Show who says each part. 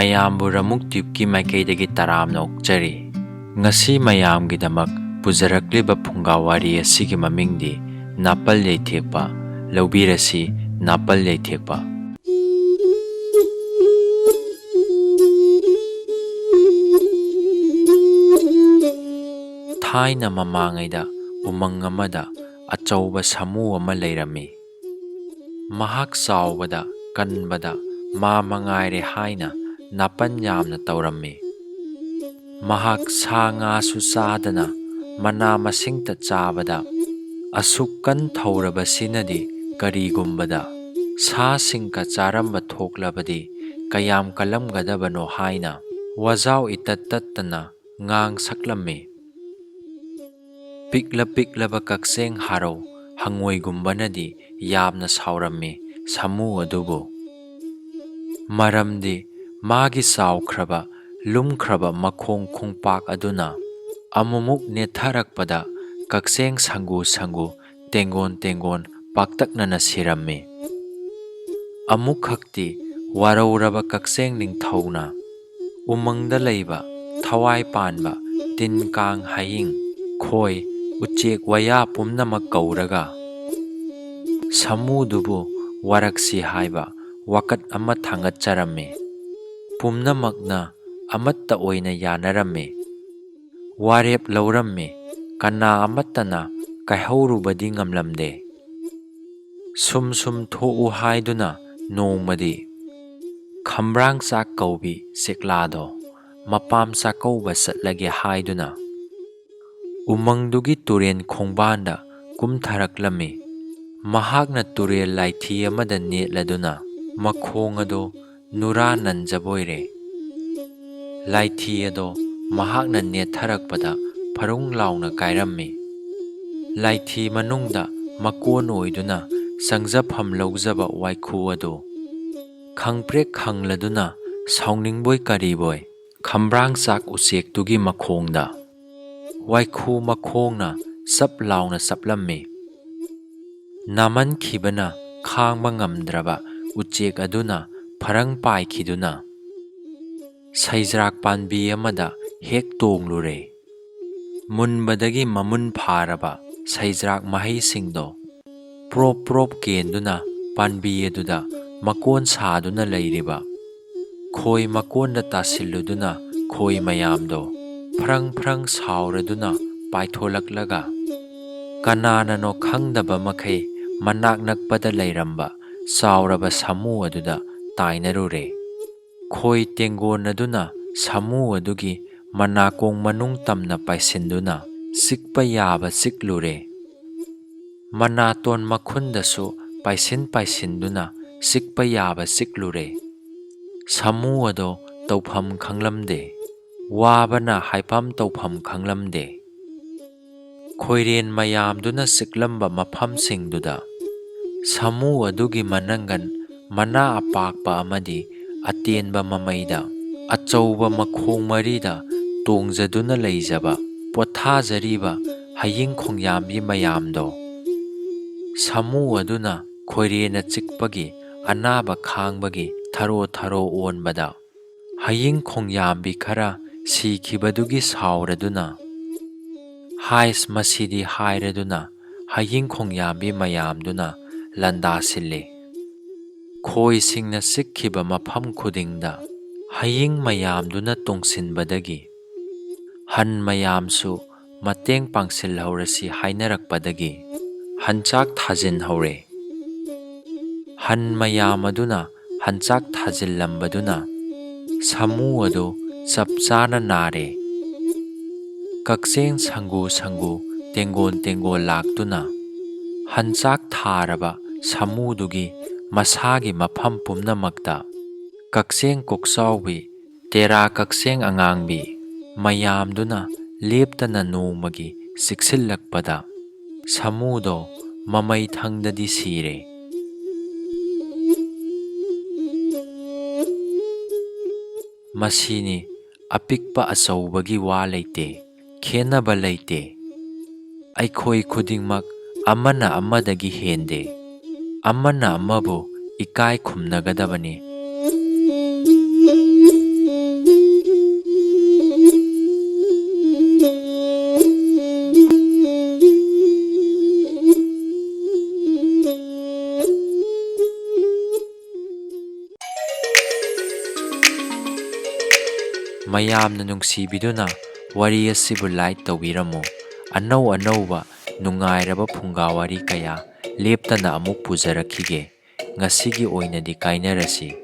Speaker 1: ꯃꯌꯥꯝꯕꯨ ꯔꯃꯨꯛ ꯇ꯭ꯌꯨꯕꯀꯤ ꯃꯥꯏꯀꯩꯗꯒꯤ ꯇꯔꯥꯝꯅ ꯑꯣꯛꯆꯔꯤ꯫ ꯉꯁꯤ ꯃꯌꯥꯝꯒꯤꯗꯃꯛ ꯄꯨꯖꯔꯛꯂꯤꯕ ꯐꯨꯡꯒꯥ ꯋꯥꯔꯤ ꯑꯁꯤꯒꯤ ꯃꯃꯤꯡꯗꯤ ꯅꯥꯄꯜ ꯌꯩꯊꯦꯛꯄ꯫ ꯂꯧꯕꯤꯔꯁꯤ ꯅꯥꯄꯜ ꯌꯩꯊꯦꯛꯄ꯫ ꯊꯥꯏꯅ ꯃꯃꯥꯡꯉꯩꯗ ꯎꯃꯪ ꯑꯃꯗ ꯑꯆꯧꯕ ꯁꯥꯃꯨ ꯑꯃ ꯂꯩꯔꯝꯃꯤ꯫ ꯃꯍꯥꯛ ꯆꯥꯎꯕꯗ ꯀꯟꯕꯗ ꯃꯥ ꯃꯉꯥꯏꯔꯦ ꯍꯥꯏꯅ ꯅꯥꯄꯟ ꯌꯥꯝꯅ ꯇꯧꯔꯝꯃꯤ꯫ ꯃꯍꯥꯛ ꯁꯥ ꯉꯥꯁꯨ ꯆꯥꯗꯅ ꯃꯅꯥ ꯃꯁꯤꯡꯇ ꯆꯥꯕꯗ ꯑꯁꯨꯛ ꯀꯟ ꯊꯧꯔꯕꯁꯤꯅꯗꯤ ꯀꯔꯤꯒꯨꯝꯕꯗ ꯁꯥꯁꯤꯡꯒ ꯆꯥꯔꯝꯕ ꯊꯣꯛꯂꯕꯗꯤ ꯀꯌꯥꯝ ꯀꯜꯂꯝꯒꯗꯕꯅꯣ ꯍꯥꯏꯅ ꯋꯥꯖꯥꯎ ꯏꯇꯠ ꯇꯠꯇꯅ ꯉꯥꯡ ꯁꯛꯂꯝꯃꯤ꯫ ꯄꯤꯛꯂꯕ ꯀꯛꯆꯦꯡ ꯍꯥꯔꯧ ꯍꯪꯉꯣꯏꯒꯨꯝꯕꯅꯗꯤ ꯌꯥꯝꯅ ꯁꯥꯎꯔꯝꯃꯤ ꯁꯥꯃꯨ ꯑꯗꯨꯕꯨ꯫ ꯃꯔꯝꯗꯤ ꯃꯥꯒꯤ ꯆꯥꯎꯈ꯭ꯔꯕ ꯂꯨꯝꯈ꯭ꯔꯕ ꯃꯈꯣꯡ ꯈꯣꯡꯄꯥꯛ ꯑꯗꯨꯅ ꯑꯃꯨꯃꯨꯛ ꯅꯦꯠꯊꯔꯛꯄꯗ ꯀꯛꯆꯦꯡ ꯁꯪꯒꯨ ꯇꯦꯡꯒꯣꯟ ꯄꯥꯛꯇꯛꯅꯅ ꯁꯤꯔꯝꯃꯤ꯫ ꯑꯃꯨꯛ ꯈꯛꯇꯤ ꯋꯥꯔꯧꯔꯕ ꯀꯛꯆꯦꯡ ꯅꯤꯡꯊꯧꯅ ꯎꯃꯪꯗ ꯂꯩꯕ ꯊꯋꯥꯏ ꯄꯥꯟꯕ ꯇꯤꯟ ꯀꯥꯡ ꯍꯌꯤꯡ ꯈꯣꯏ ꯎꯆꯦꯛ ꯋꯥꯌꯥ ꯄꯨꯝꯅꯃꯛ ꯀꯧꯔꯒ ꯁꯥꯃꯨꯗꯨꯕꯨ ꯋꯥꯔꯛꯁꯤ ꯍꯥꯏꯕ ꯋꯥꯀꯠ ꯑꯃ ꯊꯥꯡꯒꯠꯆꯔꯝꯃꯤ꯫ ꯄꯨꯝꯅꯃꯛꯅ ꯑꯃꯠꯇ ꯑꯣꯏꯅ ꯌꯥꯅꯔꯝꯃꯤ, ꯋꯥꯔꯦꯞ ꯂꯧꯔꯝꯃꯤ, ꯀꯅꯥ ꯑꯃꯠꯇꯅ ꯀꯥꯏꯍꯧꯔꯨꯕꯗꯤ ꯉꯝꯂꯝꯗꯦ꯫ ꯁꯨꯝ ꯊꯣꯛꯎ ꯍꯥꯏꯗꯨꯅ ꯅꯣꯡꯃꯗꯤ ꯈꯝꯕ꯭ꯔꯥꯡ ꯆꯥꯛ ꯀꯧꯕꯤ ꯆꯦꯛꯂꯥꯗꯣ ꯃꯄꯥꯝ ꯆꯥꯛꯀꯧꯕ ꯆꯠꯂꯒꯦ ꯍꯥꯏꯗꯨꯅ ꯎꯃꯪꯗꯨꯒꯤ ꯇꯨꯔꯦꯟ ꯈꯣꯡꯕꯥꯟꯗ ꯀꯨꯝꯊꯔꯛꯂꯝꯃꯤ꯫ ꯃꯍꯥꯛꯅ ꯇꯨꯔꯦꯜ ꯂꯥꯏꯊꯤ ꯑꯃꯗ ꯅꯦꯠꯂꯗꯨꯅ ꯃꯈꯣꯡ ꯑꯗꯣ ꯅꯨꯔꯥ ꯅꯟꯖꯕꯣꯏꯔꯦ꯫ ꯂꯥꯏꯊꯤ ꯑꯗꯣ ꯃꯍꯥꯛꯅ ꯅꯦꯠꯊꯔꯛꯄꯗ ꯐꯔꯨꯡ ꯂꯥꯎꯅ ꯀꯥꯏꯔꯝꯃꯤ꯫ ꯂꯥꯏꯊꯤ ꯃꯅꯨꯡꯗ ꯃꯀꯣꯟ ꯑꯣꯏꯗꯨꯅ ꯆꯪꯖꯐꯝ ꯂꯧꯖꯕ ꯋꯥꯏꯈꯨ ꯑꯗꯨ ꯈꯪꯄ꯭ꯔꯦꯛ ꯈꯪꯂꯗꯨꯅ ꯁꯥꯎꯅꯤꯡꯕꯣꯏ ꯀꯔꯤꯕꯣꯏ ꯈꯝꯕ꯭ꯔꯥꯡ ꯆꯥꯛ ꯎꯆꯦꯛꯇꯨꯒꯤ ꯃꯈꯣꯡꯗ ꯋꯥꯏꯈꯨ ꯃꯈꯣꯡꯅ ꯆꯞ ꯂꯥꯎꯅ ꯆꯞꯂꯝꯃꯤ꯫ ꯅꯥꯃꯟꯈꯤꯕꯅ ꯈꯥꯡꯕ ꯉꯝꯗ꯭ꯔꯕ ꯎꯆꯦꯛ ꯑꯗꯨꯅ ꯐꯔꯪ ꯄꯥꯏꯈꯤꯗꯨꯅ ꯁꯩꯖ꯭ꯔꯥꯛ ꯄꯥꯟꯕꯤ ꯑꯃꯗ ꯍꯦꯛ ꯇꯣꯡꯂꯨꯔꯦ꯫ ꯃꯨꯟꯕꯗꯒꯤ ꯃꯃꯨꯟ ꯐꯥꯔꯕ ꯁꯩꯖ꯭ꯔꯥꯛ ꯃꯍꯩꯁꯤꯡꯗꯣ ꯄ꯭ꯔꯣꯞ ꯀꯦꯟꯗꯨꯅ ꯄꯥꯟꯕꯤ ꯑꯗꯨꯗ ꯃꯀꯣꯟ ꯁꯥꯗꯨꯅ ꯂꯩꯔꯤꯕ ꯈꯣꯏ ꯃꯀꯣꯟꯗ ꯇꯥꯁꯤꯜꯂꯨꯗꯨꯅ ꯈꯣꯏ ꯃꯌꯥꯝꯗꯣ ꯐ꯭ꯔꯪ ꯁꯥꯎꯔꯗꯨꯅ ꯄꯥꯏꯊꯣꯂꯛꯂꯒ ꯀꯅꯥꯅꯅꯣ ꯈꯪꯗꯕ ꯃꯈꯩ ꯃꯅꯥꯛ ꯅꯛꯄꯗ ꯂꯩꯔꯝꯕ ꯆꯥꯎꯔꯕ ꯁꯥꯃꯨ ꯑꯗꯨꯗ ꯇꯥꯏꯅꯔꯨꯔꯦ꯫ ꯈꯣꯏ ꯇꯦꯡꯒꯣꯟ ꯑꯗꯨꯅ ꯁꯥꯃꯨ ꯑꯗꯨꯒꯤ ꯃꯅꯥꯀꯣꯡ ꯃꯅꯨꯡ ꯇꯝꯅ ꯄꯥꯏꯁꯤꯟꯗꯨꯅ ꯆꯤꯛꯄ ꯌꯥꯕ ꯆꯤꯛꯂꯨꯔꯦ꯫ ꯃꯅꯥꯇꯣꯟ ꯃꯈꯨꯟꯗꯁꯨ ꯄꯥꯏꯁꯤꯟꯗꯨꯅ ꯆꯤꯛꯄ ꯌꯥꯕ ꯆꯤꯛꯂꯨꯔꯦ꯫ ꯁꯥꯃꯨ ꯑꯗꯣ ꯇꯧꯐꯝ ꯈꯪꯂꯝꯗꯦ, ꯋꯥꯕꯅ ꯍꯥꯏꯐꯝ ꯇꯧꯐꯝ ꯈꯪꯂꯝꯗꯦ꯫ ꯈꯣꯏꯔꯦꯟ ꯃꯌꯥꯝꯗꯨꯅ ꯆꯤꯛꯂꯝꯕ ꯃꯐꯝꯁꯤꯡꯗꯨꯗ ꯁꯥꯃꯨ ꯑꯗꯨꯒꯤ ꯃꯅꯪꯒꯟ ꯃꯅꯥ ꯑꯄꯥꯛꯄ ꯑꯃꯗꯤ ꯑꯇꯦꯟꯕ ꯃꯃꯩꯗ ꯑꯆꯧꯕ ꯃꯈꯣꯡ ꯃꯔꯤꯗ ꯇꯣꯡꯖꯗꯨꯅ ꯂꯩꯖꯕ ꯄꯣꯠꯊꯥꯖꯔꯤꯕ ꯍꯌꯤꯡ ꯈꯣꯡꯌꯥꯝꯕꯤ ꯃꯌꯥꯝꯗꯣ ꯁꯥꯃꯨ ꯑꯗꯨꯅ ꯈꯣꯏꯔꯦꯟꯅ ꯆꯤꯛꯄꯒꯤ ꯑꯅꯥꯕ ꯈꯥꯡꯕꯒꯤ ꯊꯔꯣ ꯑꯣꯟꯕꯗ ꯍꯌꯤꯡ ꯈꯣꯡꯌꯥꯝꯕꯤ ꯈꯔ ꯁꯤꯈꯤꯕꯗꯨꯒꯤ ꯁꯥꯎꯔꯗꯨꯅ ꯍꯥꯏꯁ ꯃꯁꯤꯗꯤ ꯍꯥꯏꯔꯗꯨꯅ ꯍꯌꯤꯡ ꯈꯣꯡꯌꯥꯝꯕꯤ ꯃꯌꯥꯝꯗꯨꯅ ꯂꯥꯟꯗꯥꯁꯤꯜꯂꯦ꯫ ꯈꯣꯏꯁꯤꯡꯅ ꯆꯤꯛꯈꯤꯕ ꯃꯐꯝ ꯈꯨꯗꯤꯡꯗ ꯍꯌꯤꯡ ꯃꯌꯥꯝꯗꯨꯅ ꯇꯣꯡꯁꯤꯟꯕꯗꯒꯤ ꯍꯟ ꯃꯌꯥꯝꯁꯨ ꯃꯇꯦꯡ ꯄꯥꯡꯁꯤꯜꯍꯧꯔꯁꯤ ꯍꯥꯏꯅꯔꯛꯄꯗꯒꯤ ꯍꯟꯆꯥꯛ ꯊꯥꯖꯤꯟꯍꯧꯔꯦ꯫ ꯍꯟ ꯃꯌꯥꯝ ꯑꯗꯨꯅ ꯍꯟꯆꯥꯛ ꯊꯥꯖꯤꯜꯂꯝꯕꯗꯨꯅ ꯁꯥꯃꯨ ꯑꯗꯨ ꯆꯞ ꯆꯥꯅ ꯅꯥꯔꯦ꯫ ꯀꯛꯆꯦꯡ ꯁꯪꯒꯨ ꯇꯦꯡꯒꯣꯟ ꯂꯥꯛꯇꯨꯅ ꯍꯟꯆꯥꯛ ꯊꯥꯔꯕ ꯁꯥꯃꯨꯗꯨꯒꯤ ꯃꯁꯥꯒꯤ ꯃꯐꯝ ꯄꯨꯝꯅꯃꯛꯇ ꯀꯛꯆꯦꯡ ꯀꯣꯛꯆꯥꯎꯕꯤ ꯇꯦꯔꯥ ꯀꯛꯆꯦꯡ ꯑꯉꯥꯡꯕꯤ ꯃꯌꯥꯝꯗꯨꯅ ꯂꯦꯞꯇꯅ ꯅꯣꯡꯃꯒꯤ ꯆꯤꯛꯁꯤꯜꯂꯛꯄꯗ ꯁꯥꯃꯨꯗꯣ ꯃꯃꯩ ꯊꯪꯗꯗꯤ ꯁꯤꯔꯦ꯫ ꯃꯁꯤꯅꯤ ꯑꯄꯤꯛꯄ ꯑꯆꯧꯕꯒꯤ ꯋꯥ ꯂꯩꯇꯦ, ꯈꯦꯟꯅꯕ ꯂꯩꯇꯦ꯫ ꯑꯩꯈꯣꯏ ꯈꯨꯗꯤꯡꯃꯛ ꯑꯃꯅ ꯑꯃꯗꯒꯤ ꯍꯦꯟꯗꯦ, ꯑꯃꯅ ꯑꯃꯕꯨ ꯏꯀꯥꯏ ꯈꯨꯝꯅꯒꯗꯕꯅꯤ꯫ ꯃꯌꯥꯝꯅ ꯅꯨꯡꯁꯤꯕꯤꯗꯨꯅ ꯋꯥꯔꯤ ꯑꯁꯤꯕꯨ ꯂꯥꯏꯛ ꯇꯧꯕꯤꯔꯝꯃꯨ꯫ ꯑꯅꯧ ꯑꯅꯧꯕ ꯅꯨꯡꯉꯥꯏꯔꯕ ꯐꯨꯡꯒꯥ ꯋꯥꯔꯤ ꯀꯌꯥ ꯂꯦꯞꯇꯅ ꯑꯃꯨꯛ ꯄꯨꯖꯔꯛꯈꯤꯒꯦ꯫ ꯉꯁꯤꯒꯤ ꯑꯣꯏꯅꯗꯤ ꯀꯥꯏꯅꯔꯁꯤ꯫